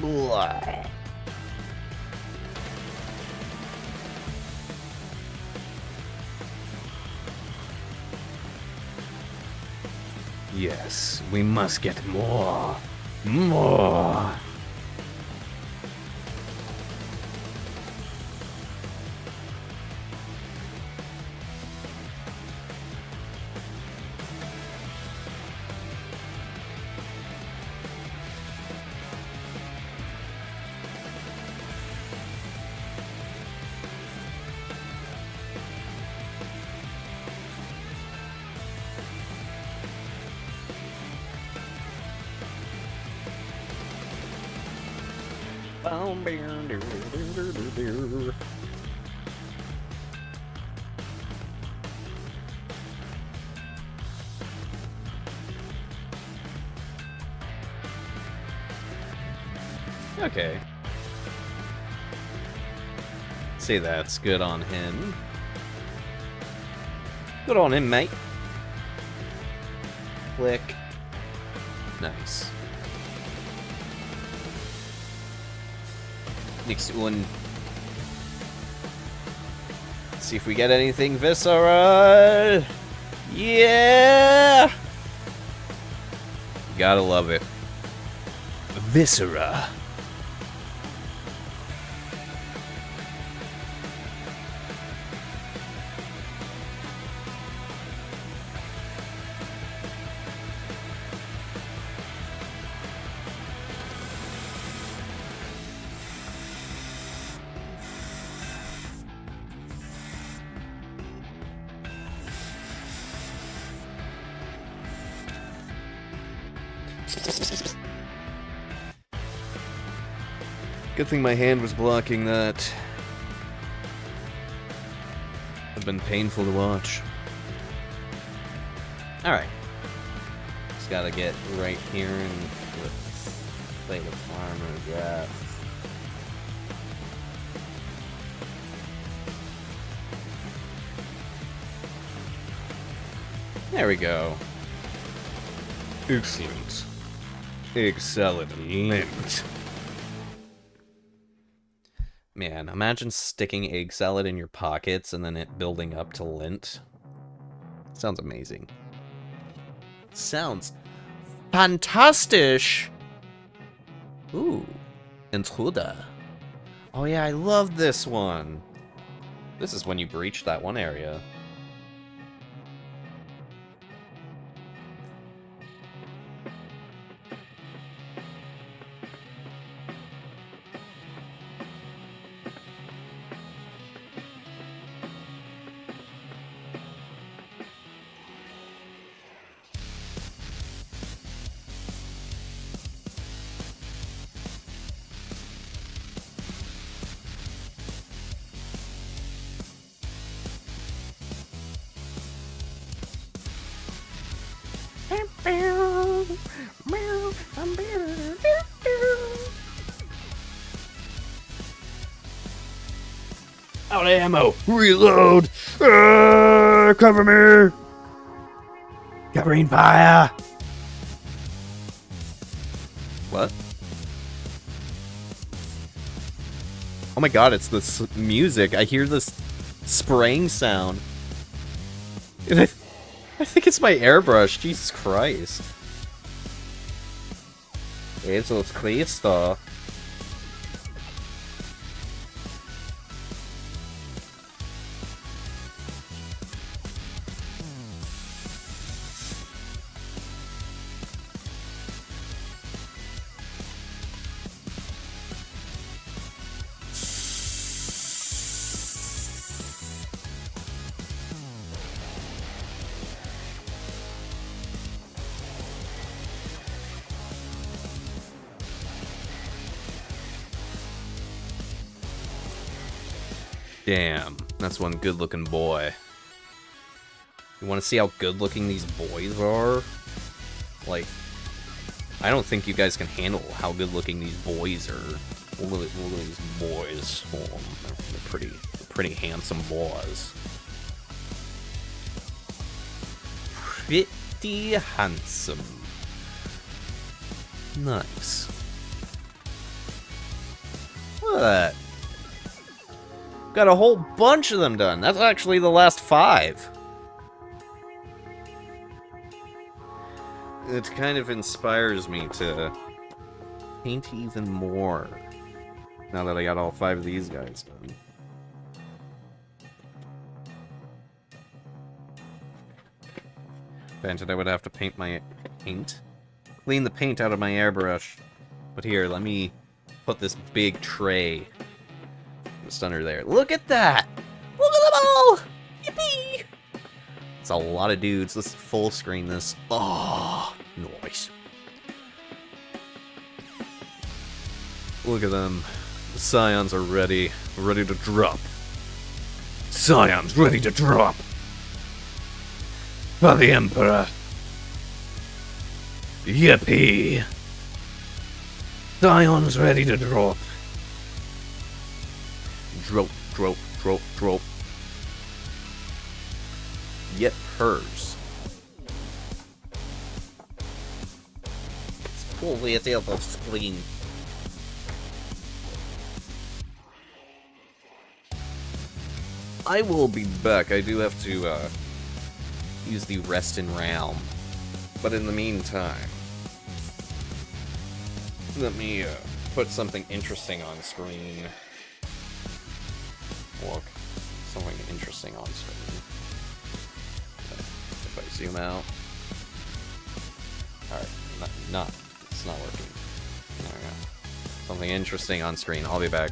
Blah. Yes, we must get more. More. Okay. Say that's good on him. Good on him, mate. Click. Nice. Next one. Let's see if we get anything visceral. Yeah! Gotta love it. Viscera. Good thing my hand was blocking that. It's been painful to watch. Alright. Just gotta get right here and play the farmer, yeah. There we go. Excellent. Excellent. Man, imagine sticking egg salad in your pockets and then it building up to lint. Sounds amazing. Sounds fantastic! Ooh, intruder. Oh yeah, I love this one. This is when you breach that one area. Out of ammo! Reload! Cover me! Covering fire! What? Oh my god, it's this music. I hear this spraying sound. I think it's my airbrush. Jesus Christ. Jesus Christo. Damn, that's one good-looking boy. You want to see how good-looking these boys are? Like, I don't think you guys can handle how good-looking these boys are. Look at these boys. Oh, they're pretty handsome boys. Pretty handsome. Nice. Look at that. Got a whole bunch of them done. That's actually the last 5. It kind of inspires me to paint even more. Now that I got all 5 of these guys done. Granted, I would have to paint my paint. Clean the paint out of my airbrush. But here, let me put this big tray just under there. Look at that! Look at them all! Yippee! It's a lot of dudes. Let's full screen this. Oh, nice. Look at them. The scions are ready to drop. Scions ready to drop. For the Emperor. Yippee. Scions ready to drop. Drop, drop, drop, drop. Yet hers. Let's pull it out of screen. I will be back. I do have to use the rest in realm. But in the meantime, let me put something interesting on screen. Look, something interesting on screen. If I zoom out. Alright, it's not working. There we go. Something interesting on screen. I'll be back.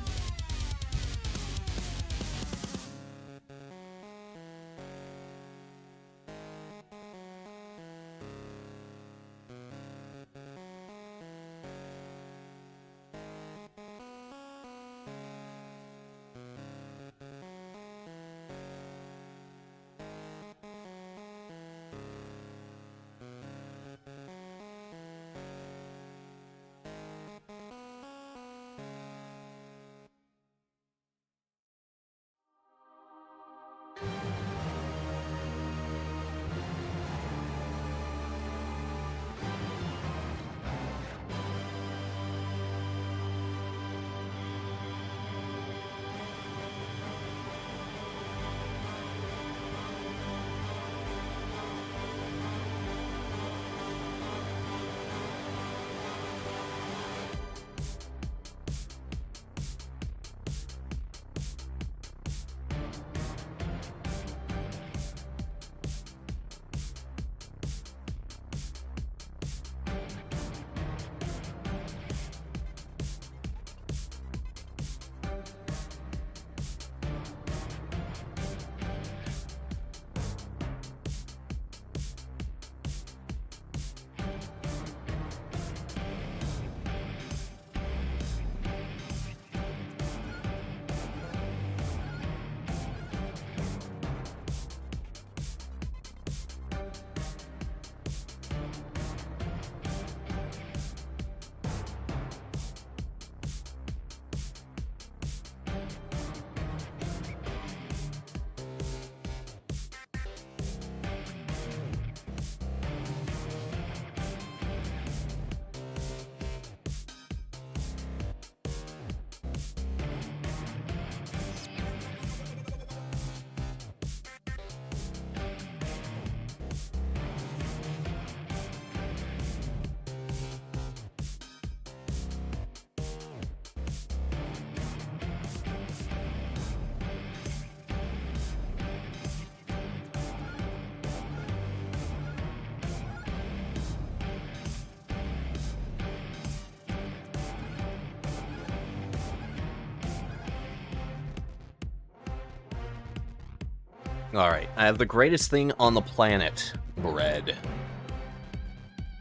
Alright, I have the greatest thing on the planet. Bread.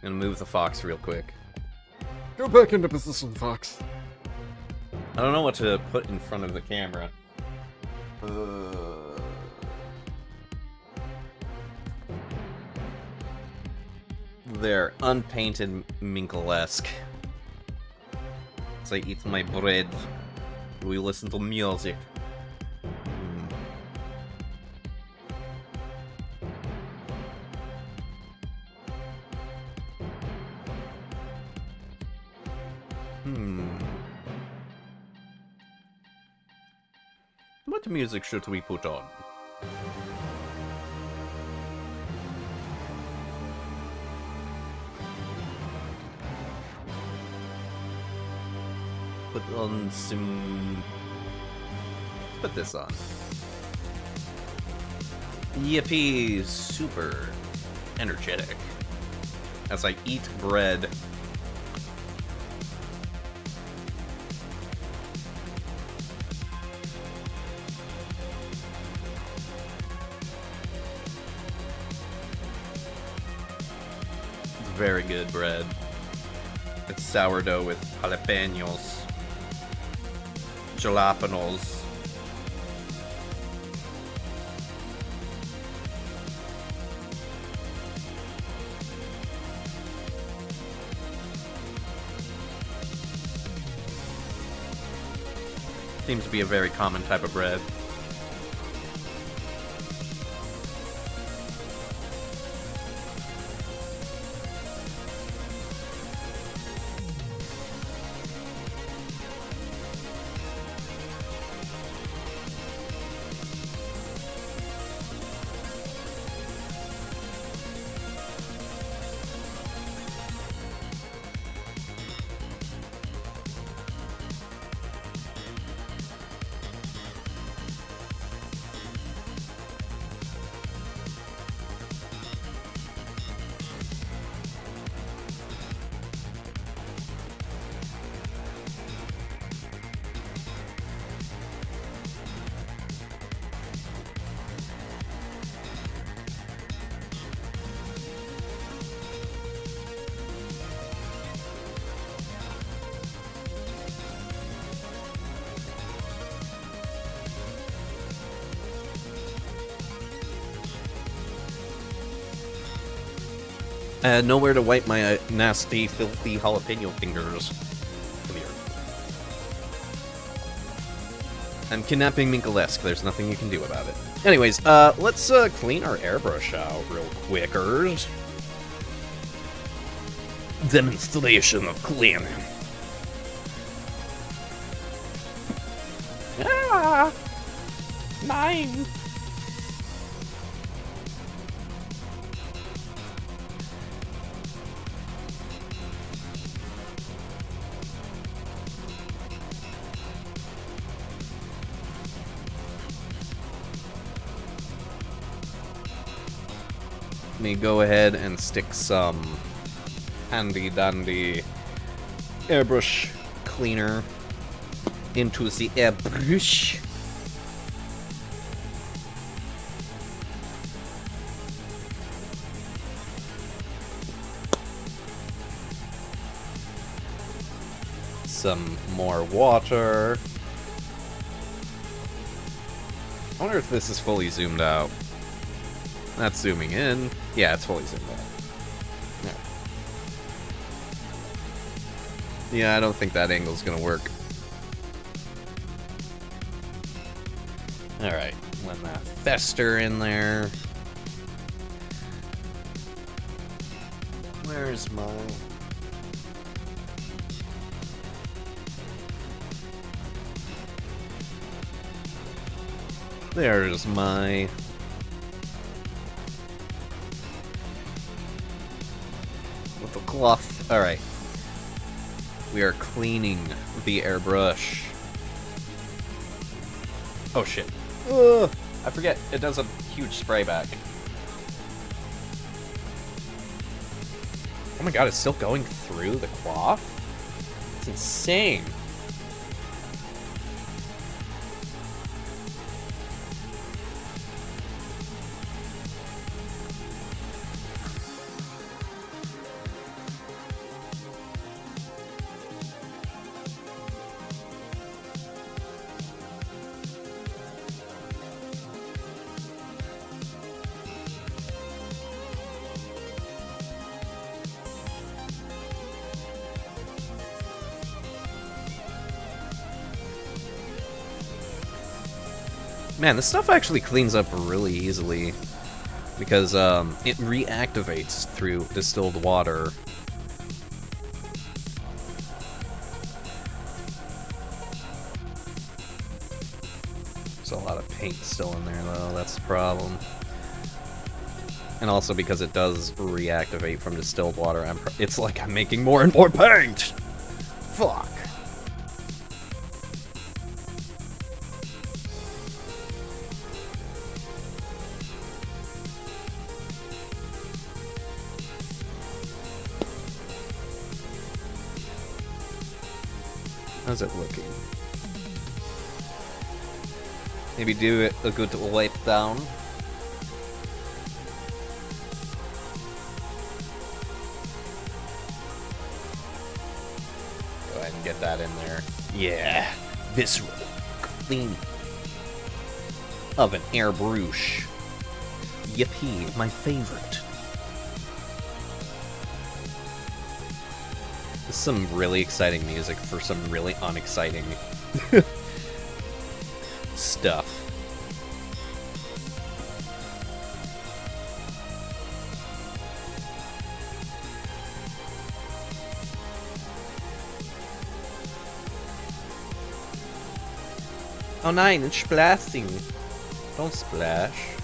Gonna move the fox real quick. Go back into position, Fox. I don't know what to put in front of the camera. There, unpainted Minkle-esque. As I eat my bread, we listen to music. What music should we put on? Put on some... Put this on. Yippee! Super energetic. As I eat bread. Very good bread. It's sourdough with jalapenos. jalapenos. Seems to be a very common type of bread. Nowhere to wipe my nasty, filthy jalapeno fingers. Come here. I'm kidnapping Minkalesk. There's nothing you can do about it. Anyways, let's clean our airbrush out real quickers. Demonstration of cleaning. Ah! Mine! Let me go ahead and stick some handy dandy airbrush cleaner into the airbrush. Some more water. I wonder if this is fully zoomed out. That's zooming in. Yeah, it's fully zoomed out. Yeah. Yeah, I don't think that angle's gonna work. Alright, let that fester in there. Where's my... There's my... with the cloth. Alright. We are cleaning the airbrush. Oh shit. Ugh, I forget, it does a huge spray back. Oh my god, it's still going through the cloth? It's insane. Man, this stuff actually cleans up really easily because it reactivates through distilled water. There's a lot of paint still in there though, that's the problem. And also because it does reactivate from distilled water, it's like I'm making more and more paint! Fuck. How's it looking? Maybe do it a good wipe down. Go ahead and get that in there. Yeah, visceral. clean of an Airbrush. Yippee, my favorite. This is some really exciting music for some really unexciting stuff. Oh nein, it's splashing. Don't splash.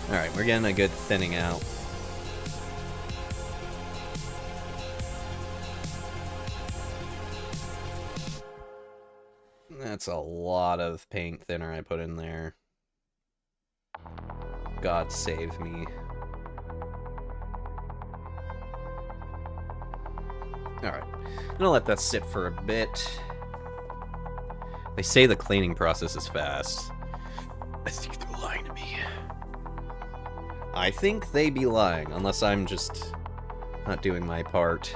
Alright, we're getting a good thinning out. That's a lot of paint thinner I put in there. God save me. Alright, I'm gonna let that sit for a bit. They say the cleaning process is fast. I think they're lying to me. I think they be lying, unless I'm just not doing my part.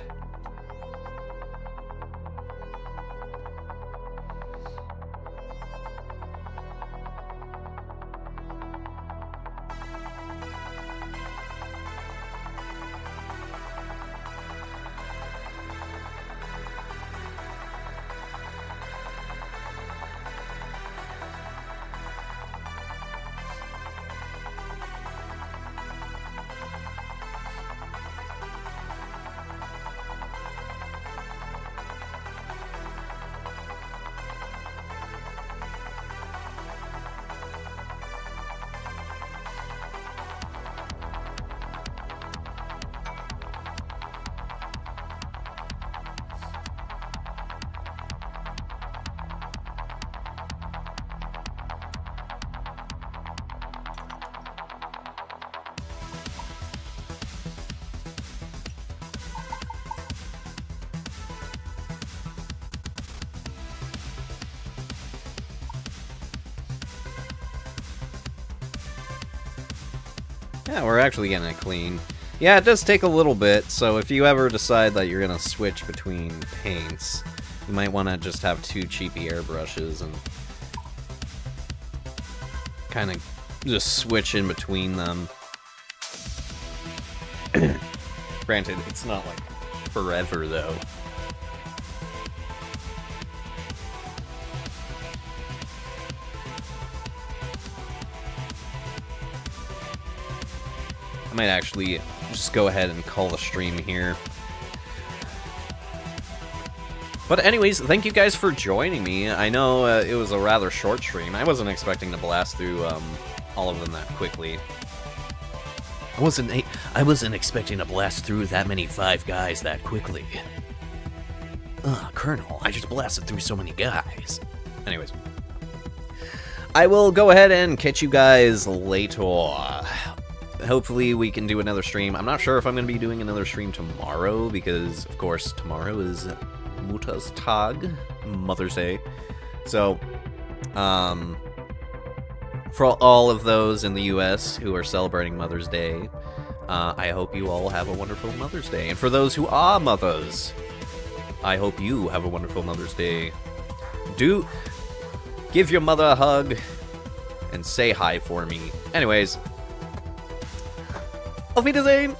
Yeah, we're actually getting it clean. Yeah, it does take a little bit, so if you ever decide that you're gonna switch between paints, you might want to just have two cheapy airbrushes and kind of just switch in between them. Granted, it's not like forever though. I might actually just go ahead and call the stream here. But anyways, thank you guys for joining me. I know it was a rather short stream. I wasn't expecting to blast through all of them that quickly. I wasn't expecting to blast through that many Five Guys that quickly. Colonel, I just blasted through so many guys. Anyways. I will go ahead and catch you guys later. Hopefully we can do another stream. I'm not sure if I'm going to be doing another stream tomorrow, because, of course, tomorrow is Mutter's Tag, Mother's Day. So, for all of those in the US who are celebrating Mother's Day, I hope you all have a wonderful Mother's Day. And for those who are mothers, I hope you have a wonderful Mother's Day. Do give your mother a hug and say hi for me. Anyways, auf Wiedersehen!